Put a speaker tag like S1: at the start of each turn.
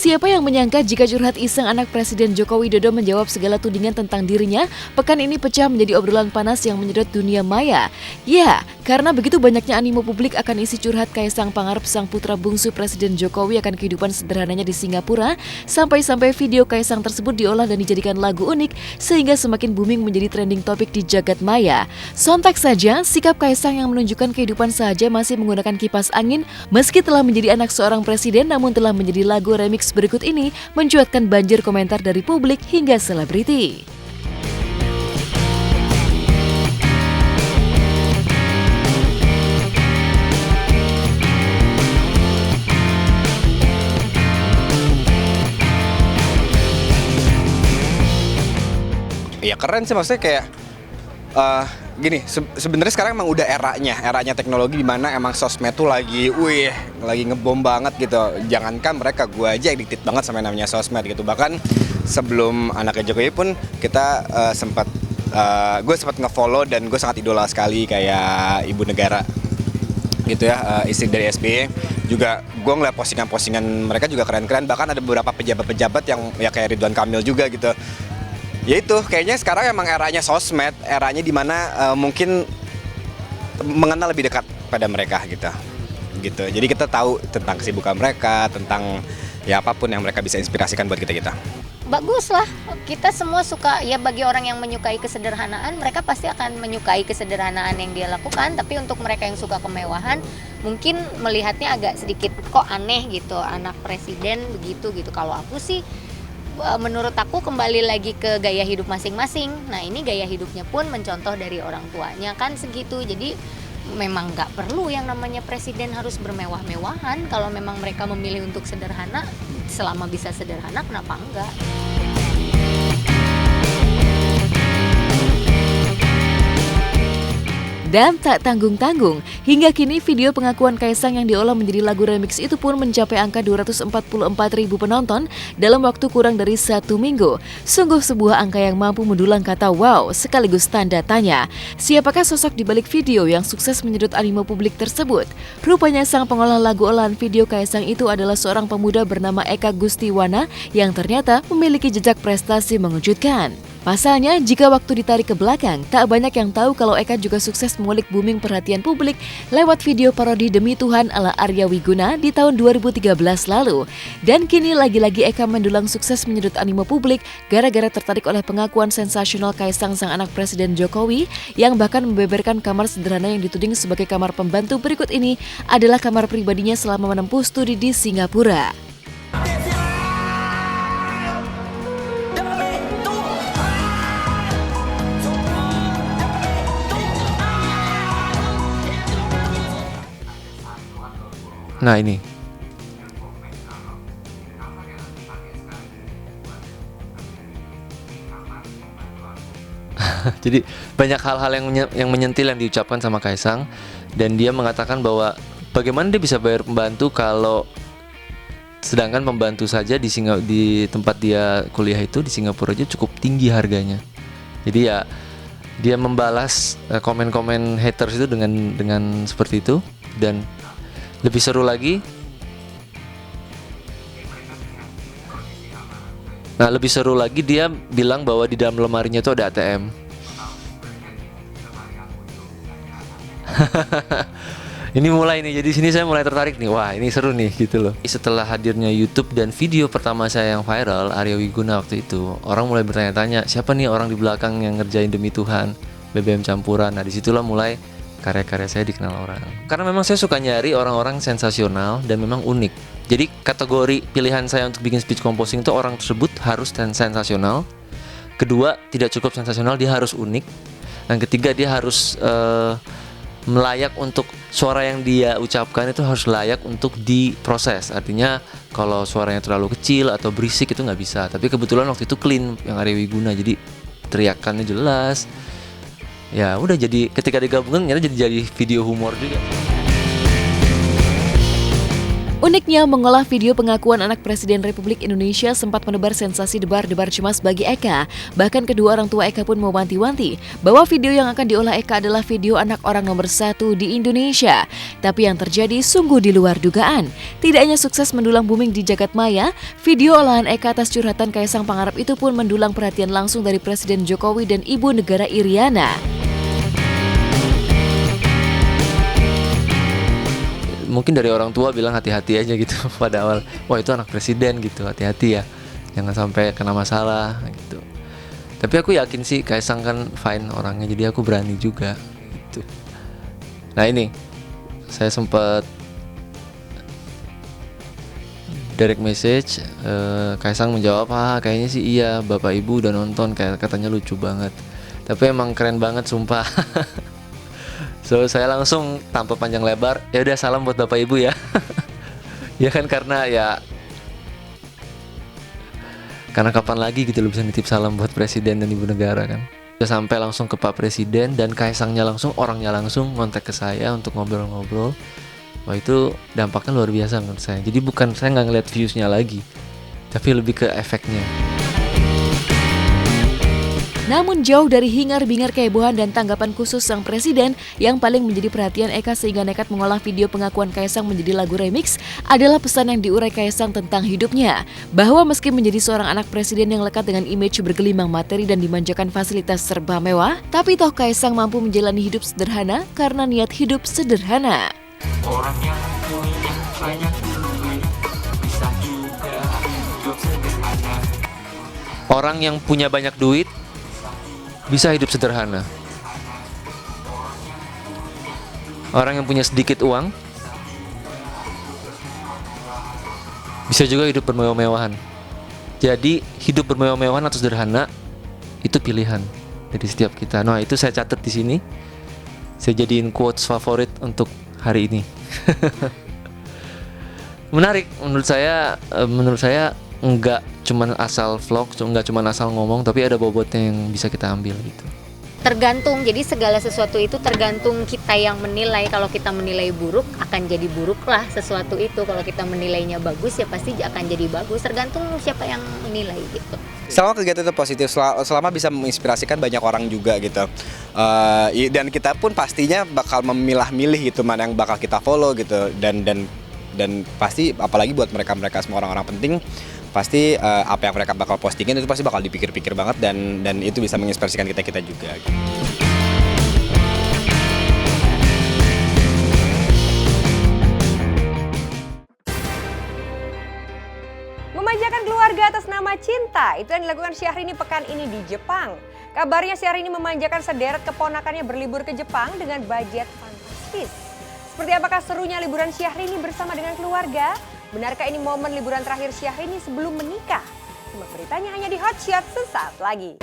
S1: Siapa yang menyangka jika curhat iseng anak Presiden Joko Widodo menjawab segala tudingan tentang dirinya, pekan ini pecah menjadi obrolan panas yang menyedot dunia maya. Ya, karena begitu banyaknya animo publik akan isi curhat Kaisang Pangarep sang putra bungsu Presiden Jokowi akan kehidupan sederhananya di Singapura, sampai-sampai video Kaisang tersebut diolah dan dijadikan lagu unik sehingga semakin booming menjadi trending topik di jagat maya. Sontak saja, sikap Kaisang yang menunjukkan kehidupan saja masih menggunakan kipas angin meski telah menjadi anak seorang presiden namun telah menjadi lagu remix berikut ini mencuatkan banjir komentar dari publik hingga selebriti.
S2: Ya keren sih, maksudnya kayak gini, sebenarnya sekarang emang udah eranya teknologi di mana emang sosmed tuh lagi ngebom banget gitu. Jangankan mereka, gue aja addicted banget sama namanya sosmed gitu. Bahkan sebelum anaknya Jokowi pun kita gue sempat nge-follow dan gue sangat idola sekali kayak ibu negara gitu ya, istri dari SBY. Juga gue ngeliat postingan mereka juga keren-keren. Bahkan ada beberapa pejabat-pejabat yang ya kayak Ridwan Kamil juga gitu. Ya itu, kayaknya sekarang emang eranya sosmed, eranya dimana mungkin mengenal lebih dekat pada mereka gitu. Jadi kita tahu tentang kesibukan mereka, tentang ya apapun yang mereka bisa inspirasikan buat kita.
S3: Bagus lah, kita semua suka, ya bagi orang yang menyukai kesederhanaan, mereka pasti akan menyukai kesederhanaan yang dia lakukan. Tapi untuk mereka yang suka kemewahan, mungkin melihatnya agak sedikit kok aneh gitu, anak presiden begitu gitu. Kalau aku sih, menurut aku kembali lagi ke gaya hidup masing-masing. Nah ini gaya hidupnya pun mencontoh dari orang tuanya kan segitu. Jadi memang nggak perlu yang namanya presiden harus bermewah-mewahan. Kalau memang mereka memilih untuk sederhana, selama bisa sederhana kenapa enggak?
S1: Dan tak tanggung-tanggung, hingga kini video pengakuan Kaisang yang diolah menjadi lagu remix itu pun mencapai angka 244.000 penonton dalam waktu kurang dari 1 minggu. Sungguh sebuah angka yang mampu mendulang kata wow sekaligus tanda tanya. Siapakah sosok di balik video yang sukses menyedot animo publik tersebut? Rupanya sang pengolah lagu olahan video Kaisang itu adalah seorang pemuda bernama Eka Gustiwana yang ternyata memiliki jejak prestasi mengejutkan. Pasalnya, jika waktu ditarik ke belakang, tak banyak yang tahu kalau Eka juga sukses mengulik booming perhatian publik lewat video parodi Demi Tuhan ala Arya Wiguna di tahun 2013 lalu. Dan kini lagi-lagi Eka mendulang sukses menyedot animo publik gara-gara tertarik oleh pengakuan sensasional Kaisang sang anak Presiden Jokowi yang bahkan membeberkan kamar sederhana yang dituding sebagai kamar pembantu berikut ini adalah kamar pribadinya selama menempuh studi di Singapura.
S4: Nah ini jadi banyak hal-hal yang menyentil yang diucapkan sama Kaisang. Dan dia mengatakan bahwa bagaimana dia bisa bayar pembantu kalau sedangkan pembantu saja di tempat dia kuliah itu di Singapura aja cukup tinggi harganya. Jadi ya dia membalas komen-komen haters itu dengan seperti itu. Dan lebih seru lagi, dia bilang bahwa di dalam lemarinya itu ada ATM. Ini mulai nih, jadi sini saya mulai tertarik nih. Wah ini seru nih gitu loh. Setelah hadirnya YouTube dan video pertama saya yang viral, Arya Wiguna waktu itu, orang mulai bertanya-tanya siapa nih orang di belakang yang ngerjain Demi Tuhan, BBM campuran. Nah disitulah mulai karya-karya saya dikenal orang. Karena memang saya suka nyari orang-orang sensasional dan memang unik. Jadi kategori pilihan saya untuk bikin speech composing itu orang tersebut harus sensasional. Kedua, tidak cukup sensasional, dia harus unik. Dan ketiga, dia harus melayak untuk suara yang dia ucapkan itu harus layak untuk diproses. Artinya kalau suaranya terlalu kecil atau berisik itu nggak bisa. Tapi kebetulan waktu itu clean yang Arya Wiguna, jadi teriakannya jelas. Ya udah, jadi ketika digabungkan ternyata jadi video humor juga.
S1: Uniknya, mengolah video pengakuan anak Presiden Republik Indonesia sempat menebar sensasi debar-debar cemas bagi Eka. Bahkan kedua orang tua Eka pun mewanti-wanti bahwa video yang akan diolah Eka adalah video anak orang nomor 1 di Indonesia. Tapi yang terjadi sungguh di luar dugaan. Tidak hanya sukses mendulang booming di jagat maya, video olahan Eka atas curhatan Kaisang Pangarep itu pun mendulang perhatian langsung dari Presiden Jokowi dan Ibu Negara Iriana.
S4: Mungkin dari orang tua bilang hati-hati aja gitu pada awal. Wah itu anak presiden gitu, hati-hati ya. Jangan sampai kena masalah gitu. Tapi aku yakin sih Kaisang kan fine orangnya, jadi aku berani juga gitu. Nah ini, saya sempat direct message, Kaisang menjawab, kayaknya sih iya, bapak ibu udah nonton, katanya lucu banget. Tapi emang keren banget sumpah. So saya langsung tanpa panjang lebar, ya udah salam buat bapak ibu ya. Ya kan karena kapan lagi gitu lo bisa nitip salam buat presiden dan ibu negara kan. Udah sampai langsung ke Pak Presiden dan Kaisangnya langsung, orangnya langsung ngontak ke saya untuk ngobrol-ngobrol. Wah itu dampaknya luar biasa menurut saya. Jadi bukan saya nggak ngeliat viewsnya lagi, tapi lebih ke efeknya.
S1: Namun jauh dari hingar-bingar kehebohan dan tanggapan khusus sang presiden, yang paling menjadi perhatian Eka sehingga nekat mengolah video pengakuan Kaisang menjadi lagu remix adalah pesan yang diurai Kaisang tentang hidupnya. Bahwa meski menjadi seorang anak presiden yang lekat dengan image bergelimang materi dan dimanjakan fasilitas serba mewah, tapi toh Kaisang mampu menjalani hidup sederhana karena niat hidup sederhana.
S5: Orang yang punya banyak duit bisa juga hidup sederhana.
S4: Orang yang punya banyak duit bisa hidup sederhana. Orang yang punya sedikit uang bisa juga hidup bermewah-mewahan. Jadi hidup bermewah-mewahan atau sederhana itu pilihan dari setiap kita. Nah itu saya catat di sini. Saya jadiin quotes favorit untuk hari ini. Menarik menurut saya enggak cuman asal vlog, enggak cuman asal ngomong, tapi ada bobotnya yang bisa kita ambil gitu.
S3: Tergantung, jadi segala sesuatu itu tergantung kita yang menilai. Kalau kita menilai buruk, akan jadi buruk lah sesuatu itu. Kalau kita menilainya bagus, ya pasti akan jadi bagus. Tergantung siapa yang menilai gitu.
S2: Selama kegiatan itu positif, selama bisa menginspirasikan banyak orang juga gitu. Dan kita pun pastinya bakal memilah-milih gitu mana yang bakal kita follow gitu. Dan pasti apalagi buat mereka semua orang-orang penting, pasti apa yang mereka bakal postingin itu pasti bakal dipikir-pikir banget dan itu bisa menginspirasikan kita juga.
S6: Memanjakan keluarga atas nama cinta, itu yang dilakukan Syahrini pekan ini di Jepang. Kabarnya Syahrini memanjakan sederet keponakannya berlibur ke Jepang dengan budget fantastis. Seperti apakah serunya liburan Syahrini bersama dengan keluarga? Benarkah ini momen liburan terakhir Syahrini sebelum menikah? Simak beritanya hanya di Hot Shot sesaat lagi.